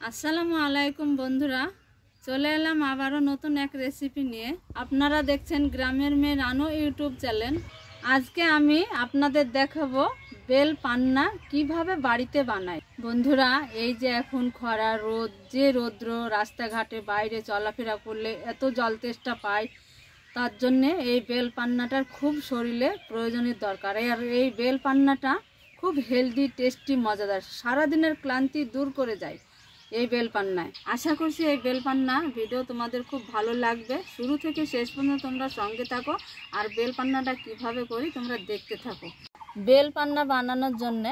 আসসালামু আলাইকুম বন্ধুরা, চলে এলাম আবারও নতুন এক রেসিপি নিয়ে। আপনারা দেখছেন গ্রামের মেয়ে রানু ইউটিউব চ্যানেল। আজকে আমি আপনাদের দেখাবো বেল পান্না কিভাবে বাড়িতে বানাই। বন্ধুরা, এই যে এখন খরা রোদ, যে রৌদ্র, রাস্তাঘাটে বাইরে চলাফেরা করলে এত জল তেষ্টা পায়, তার জন্যে এই বেল পান্নাটার খুব শরীরে প্রয়োজনীয় দরকার। আর এই বেল পান্নাটা খুব হেলদি, টেস্টি, মজাদার, সারাদিনের ক্লান্তি দূর করে যায় এই বেল পান্নায়। আশা করছি এই বেল পান্না ভিডিও তোমাদের খুব ভালো লাগবে। শুরু থেকে শেষ পর্যন্ত তোমরা সঙ্গে থাকো আর বেল পান্নাটা কিভাবে করি তোমরা দেখতে থাকো। বেল পান্না বানানোর জন্য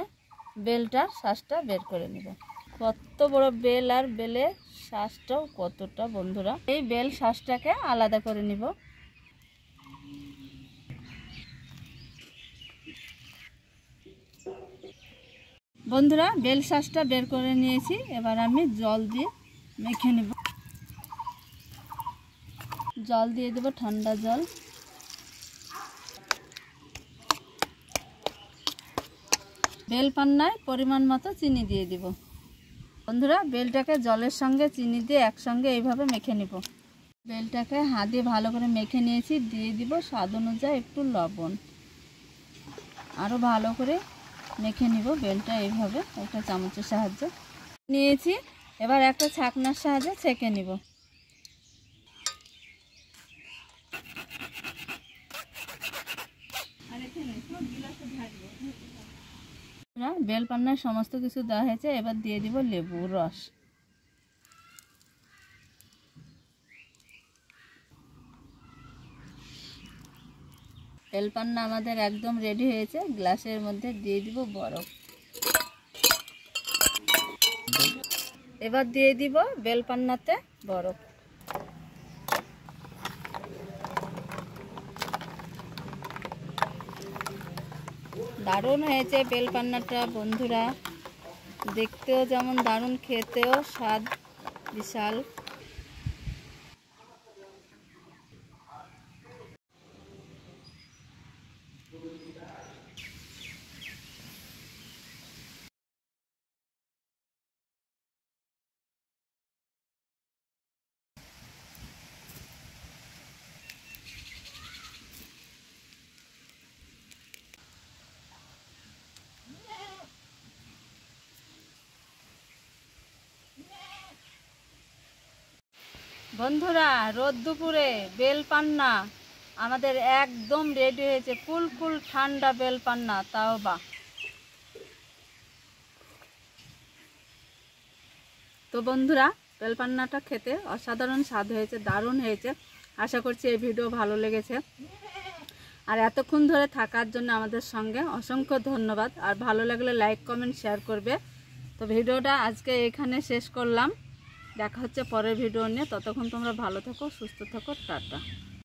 বেলটার শ্বাসটা বের করে নেব। কত বড় বেল আর বেলের শ্বাসটাও কতটা বন্ধুরা। এই বেল শ্বাসটাকে আলাদা করে নিব। বন্ধুরা, বেল শ্বাসটা বের করে নিয়েছি। এবার আমি জল দিয়ে মেখে নেব। জল দিয়ে দেব, ঠান্ডা জল। বেল পান্নায় পরিমাণ মতো চিনি দিয়ে দিব। বন্ধুরা, বেলটাকে জলের সঙ্গে চিনি দিয়ে একসঙ্গে এইভাবে মেখে নেব। বেলটাকে হাত দিয়ে ভালো করে মেখে নিয়েছি। দিয়ে দিব স্বাদ অনুযায়ী একটু লবণ। আরও ভালো করে মেখে নিব বেলটা এইভাবে একটা চামচের সাহায্যে নিয়েছি। এবার একটা ছাকনার সাহায্যে ছেঁকে নিব। বেল পান্নায় সমস্ত কিছু দেওয়া হয়েছে। এবার দিয়ে দিব লেবুর রস। বেল পান্না আমাদের একদম রেডি হয়েছে। গ্লাসের মধ্যে দিয়ে দিব বরফ। এবার দিয়ে দিব বেল পান্নাতে বরফ। দারুণ হয়েছে বেল পান্নাটা বন্ধুরা, দেখতেও যেমন দারুণ, খেতেও স্বাদ বিশাল। বন্ধুরা, রোদ দুপুরে বেল পান্না আমাদের একদম রেডি হয়েছে। কুল ঠান্ডা বেল পান্না, তাও বা। তো বন্ধুরা, বেল পান্নাটা খেতে অসাধারণ স্বাদ হয়েছে, দারুণ হয়েছে। আশা করছি এই ভিডিও ভালো লেগেছে। আর এতক্ষণ ধরে থাকার জন্য আমাদের সঙ্গে অসংখ্য ধন্যবাদ। আর ভালো লাগলে লাইক, কমেন্ট, শেয়ার করবে। তো ভিডিওটা আজকে এখানে শেষ করলাম। দেখা হচ্ছে পরের ভিডিও নিয়ে। ততক্ষণ তোমরা ভালো থাকো, সুস্থ থাকো। টাটা।